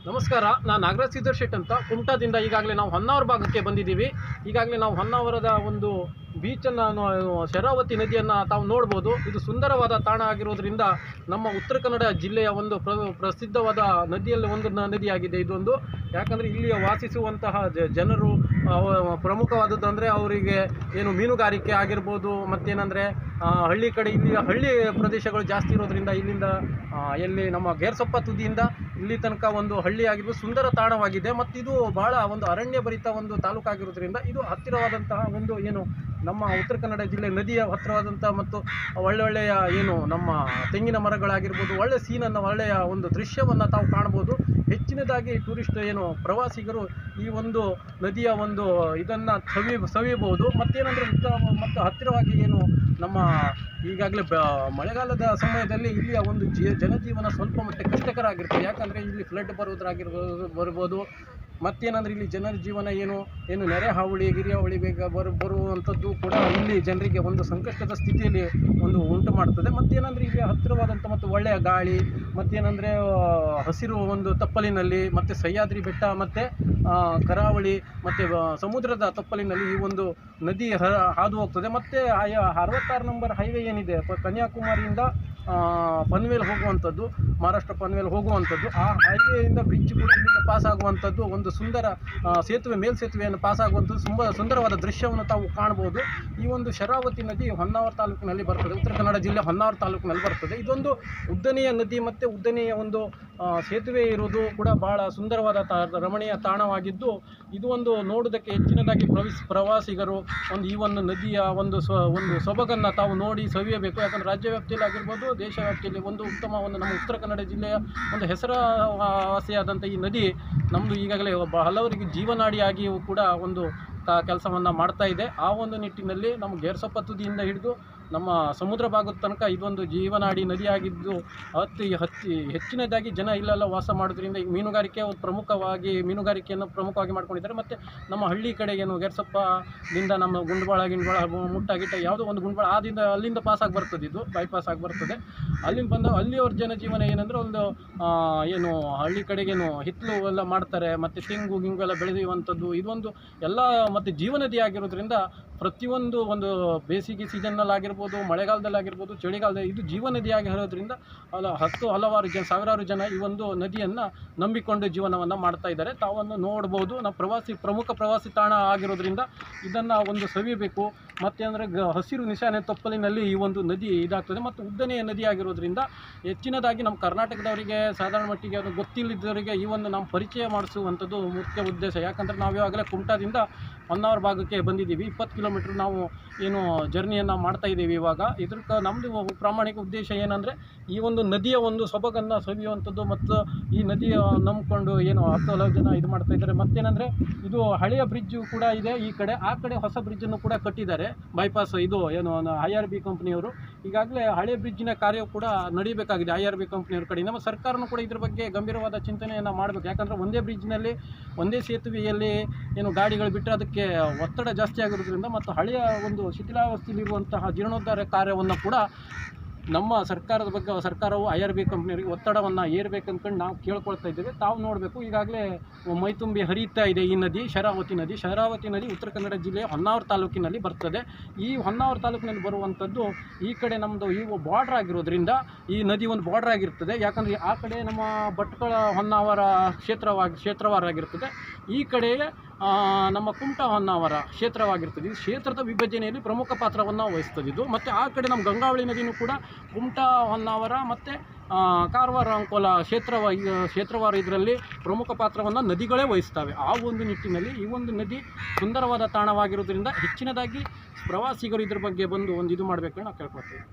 ನಮಸ್ಕಾರ, ನಾನು ನಾಗರಾಜ್ ಸಿದ್ದರ್ ಶೆಟ್ ಅಂತ ಕುಮಟಾದಿಂದ. ಈಗಾಗಲೇ ನಾವು ಹೊನ್ನಾವರ ಭಾಗಕ್ಕೆ ಬಂದಿದ್ದೀವಿ. ಈಗಾಗಲೇ ನಾವು ಹೊನ್ನಾವರದ ಒಂದು ಬೀಚನ್ನು, ಶರಾವತಿ ನದಿಯನ್ನು ತಾವು ನೋಡ್ಬೋದು. ಇದು ಸುಂದರವಾದ ತಾಣ ಆಗಿರೋದ್ರಿಂದ ನಮ್ಮ ಉತ್ತರ ಕನ್ನಡ ಜಿಲ್ಲೆಯ ಒಂದು ಪ್ರಸಿದ್ಧವಾದ ನದಿಯಲ್ಲಿ ಒಂದು ನದಿಯಾಗಿದೆ ಇದೊಂದು. ಯಾಕಂದರೆ ಇಲ್ಲಿಯ ವಾಸಿಸುವಂತಹ ಜನರು ಪ್ರಮುಖವಾದದ್ದು ಅಂದರೆ ಅವರಿಗೆ ಏನು ಮೀನುಗಾರಿಕೆ ಆಗಿರ್ಬೋದು, ಮತ್ತೇನೆಂದರೆ ಹಳ್ಳಿ ಕಡೆ, ಇಲ್ಲಿ ಹಳ್ಳಿ ಪ್ರದೇಶಗಳು ಜಾಸ್ತಿ ಇರೋದ್ರಿಂದ ಇಲ್ಲಿಂದ ಎಲ್ಲಿ ನಮ್ಮ ಗೇರ್ಸೊಪ್ಪ ತುದಿಯಿಂದ ಇಲ್ಲಿ ತನಕ ಒಂದು ಹಳ್ಳಿ ಆಗಿರ್ಬೋದು, ಸುಂದರ ತಾಣವಾಗಿದೆ. ಮತ್ತು ಇದು ಭಾಳ ಒಂದು ಅರಣ್ಯ ಭರಿತ ಒಂದು ತಾಲೂಕಾಗಿರೋದ್ರಿಂದ ಇದು ಹತ್ತಿರವಾದಂತಹ ಒಂದು ಏನು ನಮ್ಮ ಉತ್ತರ ಕನ್ನಡ ಜಿಲ್ಲೆ ನದಿಯ ಹತ್ತಿರವಾದಂಥ ಮತ್ತು ಒಳ್ಳೊಳ್ಳೆಯ ಏನು ನಮ್ಮ ತೆಂಗಿನ ಮರಗಳಾಗಿರ್ಬೋದು, ಒಳ್ಳೆಯ ಸೀನನ್ನು, ಒಳ್ಳೆಯ ಒಂದು ದೃಶ್ಯವನ್ನು ತಾವು ಕಾಣ್ಬೋದು. ಹೆಚ್ಚಿನದಾಗಿ ಟೂರಿಸ್ಟ್ ಏನು ಪ್ರವಾಸಿಗರು ಈ ಒಂದು ನದಿಯ ಒಂದು ಇದನ್ನು ಸವಿಯಬಹುದು. ಮತ್ತೇನೆಂದರೆ ಮತ್ತು ಹತ್ತಿರವಾಗಿ ಏನು ನಮ್ಮ ಈಗಾಗಲೇ ಮಳೆಗಾಲದ ಸಮಯದಲ್ಲಿ ಇಲ್ಲಿಯ ಒಂದು ಜನಜೀವನ ಸ್ವಲ್ಪ ಮಟ್ಟಿಗೆ ಕಷ್ಟಕರ ಆಗಿರ್ತದೆ. ಯಾಕಂದರೆ ಇಲ್ಲಿ ಫ್ಲಡ್ ಬರ್ಬೋದು. ಮತ್ತೇನಂದರೆ ಇಲ್ಲಿ ಜನರ ಜೀವನ ಏನು ನೆರೆ ಹಾವಳಿ, ಗಿರಿಹಾವಳಿ ಬೇಗ ಬರುವಂಥದ್ದು ಕೂಡ ಇಲ್ಲಿ ಜನರಿಗೆ ಒಂದು ಸಂಕಷ್ಟದ ಸ್ಥಿತಿಯಲ್ಲಿ ಒಂದು ಉಂಟು ಮಾಡ್ತದೆ. ಮತ್ತೇನಂದರೆ ಇಲ್ಲಿ ಹತ್ತಿರವಾದಂಥ ಮತ್ತು ಒಳ್ಳೆಯ ಗಾಳಿ, ಮತ್ತೇನಂದರೆ ಹಸಿರು ಒಂದು ತಪ್ಪಲಿನಲ್ಲಿ, ಮತ್ತು ಸಹ್ಯಾದ್ರಿ ಬೆಟ್ಟ, ಮತ್ತು ಕರಾವಳಿ, ಮತ್ತು ಸಮುದ್ರದ ತಪ್ಪಲಿನಲ್ಲಿ ಈ ಒಂದು ನದಿ ಹಾದು ಹೋಗ್ತದೆ. ಮತ್ತು 66 ನಂಬರ್ ಹೈವೇ ಏನಿದೆ ಕನ್ಯಾಕುಮಾರಿಯಿಂದ ಪನ್ವೇಲ್ ಹೋಗುವಂಥದ್ದು, ಮಹಾರಾಷ್ಟ್ರ ಪನ್ವೇಲ್ ಹೋಗುವಂಥದ್ದು, ಆ ಹೈವೇಯಿಂದ ಬ್ರಿಡ್ಜ್ ಕೂಡ ಇಲ್ಲಿಂದ ಪಾಸ್ ಆಗುವಂಥದ್ದು, ಒಂದು ಸುಂದರ ಮೇಲ್ಸೇತುವೆಯನ್ನು ಪಾಸ್ ಆಗುವಂಥದ್ದು, ತುಂಬ ಸುಂದರವಾದ ದೃಶ್ಯವನ್ನು ತಾವು ಕಾಣ್ಬೋದು. ಈ ಒಂದು ಶರಾವತಿ ನದಿ ಹೊನ್ನಾವರ ತಾಲೂಕಿನಲ್ಲಿ ಬರ್ತದೆ, ಉತ್ತರ ಕನ್ನಡ ಜಿಲ್ಲೆ ಹೊನ್ನಾವರ ತಾಲೂಕಿನಲ್ಲಿ ಬರ್ತದೆ. ಇದೊಂದು ಉದ್ದನೆಯ ನದಿ ಮತ್ತು ಉದ್ದನೆಯ ಒಂದು ಸೇತುವೆ ಇರುವುದು ಕೂಡ ಭಾಳ ಸುಂದರವಾದ ರಮಣೀಯ ತಾಣವಾಗಿದ್ದು, ಇದು ಒಂದು ನೋಡೋದಕ್ಕೆ ಹೆಚ್ಚಿನದಾಗಿ ಪ್ರವಾಸಿಗರು ಈ ಒಂದು ನದಿಯ ಒಂದು ಸೊಬಗನ್ನು ತಾವು ನೋಡಿ ಸವಿಯಬೇಕು. ಯಾಕಂದರೆ ರಾಜ್ಯ ವ್ಯಾಪ್ತಿಯಲ್ಲಿ ಆಗಿರ್ಬೋದು, ದೇಶ ವ್ಯಾಪ್ತಿಯಲ್ಲಿ ಒಂದು ಉತ್ತಮ ಒಂದು ನಮ್ಮ ಉತ್ತರ ಕನ್ನಡ ಜಿಲ್ಲೆಯ ಒಂದು ಹೆಸರುವಾಸಿಯಾದಂಥ ಈ ನದಿ ನಮ್ಮದು ಈಗಾಗಲೇ ಹಲವರಿಗೆ ಜೀವನಾಡಿಯಾಗಿಯೂ ಕೂಡ ಒಂದು ಕೆಲಸವನ್ನು ಮಾಡ್ತಾ ಇದೆ. ಆ ಒಂದು ನಿಟ್ಟಿನಲ್ಲಿ ನಮ್ಮ ಗೇರ್ಸೊಪ್ಪ ತುದಿಯಿಂದ ಹಿಡಿದು ನಮ್ಮ ಸಮುದ್ರ ಭಾಗದ ತನಕ ಇದೊಂದು ಜೀವನಾಡಿ ನದಿಯಾಗಿದ್ದು ಹೆಚ್ಚಿನದಾಗಿ ಜನ ಇಲ್ಲೆಲ್ಲ ವಾಸ ಮಾಡೋದ್ರಿಂದ ಈ ಮೀನುಗಾರಿಕೆಯನ್ನು ಪ್ರಮುಖವಾಗಿ ಮಾಡ್ಕೊಂಡಿದ್ದಾರೆ. ಮತ್ತು ನಮ್ಮ ಹಳ್ಳಿ ಕಡೆಗೇನು ಗೇರ್ಸೊಪ್ಪದಿಂದ ನಮ್ಮ ಗುಂಡ್ಬಾಳ ಮುಟ್ಟ ಯಾವುದೋ ಒಂದು ಗುಂಡ್ಬಾಳ ಅಲ್ಲಿಂದ ಪಾಸಾಗಿ ಬರ್ತದೆ, ಇದು ಬೈಪಾಸ್ ಆಗಿ ಬರ್ತದೆ. ಅಲ್ಲಿಂದ ಬಂದ ಅಲ್ಲಿಯವ್ರ ಜನಜೀವನ ಏನಂದರೆ ಒಂದು ಏನು ಹಳ್ಳಿ ಕಡೆಗೇನು ಹಿತ್ತಲು ಎಲ್ಲ ಮಾಡ್ತಾರೆ, ಮತ್ತು ತೆಂಗು ಗಿಂಗೆಲ್ಲ ಬೆಳೆಯುವಂಥದ್ದು ಇದೊಂದು ಎಲ್ಲ ಮತ್ತು ಜೀವನದಿ ಆಗಿರೋದ್ರಿಂದ ಪ್ರತಿಯೊಂದು ಒಂದು ಬೇಸಿಗೆ ಸೀಸನ್ನಲ್ಲಾಗಿರ್ಬೋದು, ಮಳೆಗಾಲದಲ್ಲಾಗಿರ್ಬೋದು, ಚಳಿಗಾಲದಲ್ಲಿ ಇದು ಜೀವನದಿ ಆಗಿರೋದ್ರಿಂದ ಹಲವಾರು ಸಾವಿರಾರು ಜನ ಈ ಒಂದು ನದಿಯನ್ನು ನಂಬಿಕೊಂಡು ಜೀವನವನ್ನು ಮಾಡ್ತಾ ಇದ್ದಾರೆ. ತಾವನ್ನು ನೋಡ್ಬೋದು. ನಾವು ಪ್ರಮುಖ ಪ್ರವಾಸಿ ತಾಣ ಆಗಿರೋದ್ರಿಂದ ಇದನ್ನು ಒಂದು ಸವಿಯಬೇಕು. ಮತ್ತು ಅಂದರೆ ಹಸಿರು ನಿಶಾನೆ ತಪ್ಪಲಿನಲ್ಲಿ ಈ ಒಂದು ನದಿ ಇದಾಗ್ತದೆ. ಮತ್ತು ಉದ್ದನೆಯ ನದಿ ಆಗಿರೋದ್ರಿಂದ ಹೆಚ್ಚಿನದಾಗಿ ನಮ್ಮ ಕರ್ನಾಟಕದವರಿಗೆ ಸಾಧಾರಣ ಮಟ್ಟಿಗೆ ಅದು ಗೊತ್ತಿಲ್ಲದವರಿಗೆ ಈ ಒಂದು ನಾವು ಪರಿಚಯ ಮಾಡಿಸುವಂಥದ್ದು ಮುಖ್ಯ ಉದ್ದೇಶ. ಯಾಕಂದರೆ ನಾವು ಇವಾಗಲೇ ಕುಮಟಾದಿಂದ ಹೊನ್ನಾವರ ಭಾಗಕ್ಕೆ ಬಂದಿದ್ದೀವಿ. 20 ಕಿಲೋಮೀಟ್ರ್ ನಾವು ಏನು ಜರ್ನಿಯನ್ನು ಮಾಡ್ತಾ ಇದ್ದೀವಿ ಇವಾಗ. ನಮ್ಮದು ಪ್ರಾಮಾಣಿಕ ಉದ್ದೇಶ ಏನಂದರೆ ಈ ಒಂದು ನದಿಯ ಒಂದು ಸೊಬಗನ್ನು ಸವಿಯುವಂಥದ್ದು. ಮತ್ತು ಈ ನದಿಯ ನಂಬಿಕೊಂಡು ಏನು 10 ಜನ ಇದು ಮಾಡ್ತಾ ಇದ್ದಾರೆ. ಮತ್ತೇನೆಂದರೆ ಇದು ಹಳೆಯ ಬ್ರಿಡ್ಜು ಕೂಡ ಇದೆ ಈ ಕಡೆ. ಆ ಕಡೆ ಹೊಸ ಬ್ರಿಡ್ಜನ್ನು ಕೂಡ ಕಟ್ಟಿದ್ದಾರೆ, ಬೈಪಾಸ್. ಇದು ಏನು IRB ಕಂಪ್ನಿಯವರು ಈಗಾಗಲೇ ಹಳೆ ಬ್ರಿಡ್ಜಿನ ಕಾರ್ಯ ಕೂಡ ನಡೀಬೇಕಾಗಿದೆ IRB ಕಂಪ್ನಿಯವ್ರ ಕಡೆಯಿಂದ. ಮತ್ತು ಸರ್ಕಾರನೂ ಕೂಡ ಇದ್ರ ಬಗ್ಗೆ ಗಂಭೀರವಾದ ಚಿಂತನೆಯನ್ನು ಮಾಡಬೇಕು. ಯಾಕಂದರೆ ಒಂದೇ ಬ್ರಿಡ್ಜ್ನಲ್ಲಿ, ಒಂದೇ ಸೇತುವೆಯಲ್ಲಿ ಏನು ಗಾಡಿಗಳು ಬಿಟ್ಟರೆ ಅದಕ್ಕೆ ಒತ್ತಡ ಜಾಸ್ತಿ ಆಗಿರೋದ್ರಿಂದ, ಮತ್ತು ಹಳೆಯ ಒಂದು ಶಿಥಿಲಾವಸ್ಥೆಯಲ್ಲಿರುವಂತಹ ಜೀರ್ಣೋದ್ಧಾರ ಕಾರ್ಯವನ್ನು ಕೂಡ ನಮ್ಮ ಸರ್ಕಾರವು IRB ಕಂಪ್ನಿಯವರಿಗೆ ಒತ್ತಡವನ್ನು ಏರ್ಬೇಕಂದ್ಕೊಂಡು ನಾವು ಕೇಳ್ಕೊಳ್ತಾ ಇದ್ದೇವೆ. ತಾವು ನೋಡಬೇಕು, ಈಗಾಗಲೇ ಮೈತುಂಬಿ ಹರಿಯುತ್ತಾ ಇದೆ ಈ ನದಿ, ಶರಾವತಿ ನದಿ ಉತ್ತರ ಕನ್ನಡ ಜಿಲ್ಲೆಯ ಹೊನ್ನಾವರ ತಾಲೂಕಿನಲ್ಲಿ ಬರ್ತದೆ. ಈ ಹೊನ್ನಾವರ ತಾಲೂಕಿನಲ್ಲಿ ಬರುವಂಥದ್ದು ಈ ಕಡೆ ನಮ್ಮದು ಈ ಬಾರ್ಡ್ರ್ ಆಗಿರೋದ್ರಿಂದ ಈ ನದಿ ಒಂದು ಬಾರ್ಡ್ರ್ ಆಗಿರ್ತದೆ. ಯಾಕಂದರೆ ಆ ಕಡೆ ನಮ್ಮ ಭಟ್ಕಳ ಹೊನ್ನಾವರ ಕ್ಷೇತ್ರವಾಗಿರ್ತದೆ, ಈ ಕಡೆ ನಮ್ಮ ಕುಮಟಾ ಹೊನ್ನಾವರ ಕ್ಷೇತ್ರವಾಗಿರ್ತದೆ. ಇದು ಕ್ಷೇತ್ರದ ವಿಭಜನೆಯಲ್ಲಿ ಪ್ರಮುಖ ಪಾತ್ರವನ್ನು ವಹಿಸ್ತದೆ ಇದು. ಮತ್ತು ಆ ಕಡೆ ನಮ್ಮ ಗಂಗಾವಳಿ ನದಿಯೂ ಕೂಡ ಕುಮಟಾ ಹೊನ್ನಾವರ ಮತ್ತು ಕಾರವಾರ ಅಂಕೋಲ ಕ್ಷೇತ್ರವಾರ ಇದರಲ್ಲಿ ಪ್ರಮುಖ ಪಾತ್ರವನ್ನು ನದಿಗಳೇ ವಹಿಸ್ತವೆ. ಆ ಒಂದು ನಿಟ್ಟಿನಲ್ಲಿ ಈ ಒಂದು ನದಿ ಸುಂದರವಾದ ತಾಣವಾಗಿರೋದ್ರಿಂದ ಹೆಚ್ಚಿನದಾಗಿ ಪ್ರವಾಸಿಗರು ಇದ್ರ ಬಗ್ಗೆ ಬಂದು ಇದು ಮಾಡಬೇಕು ನಾವು ಕೇಳ್ಕೊಳ್ತೇವೆ.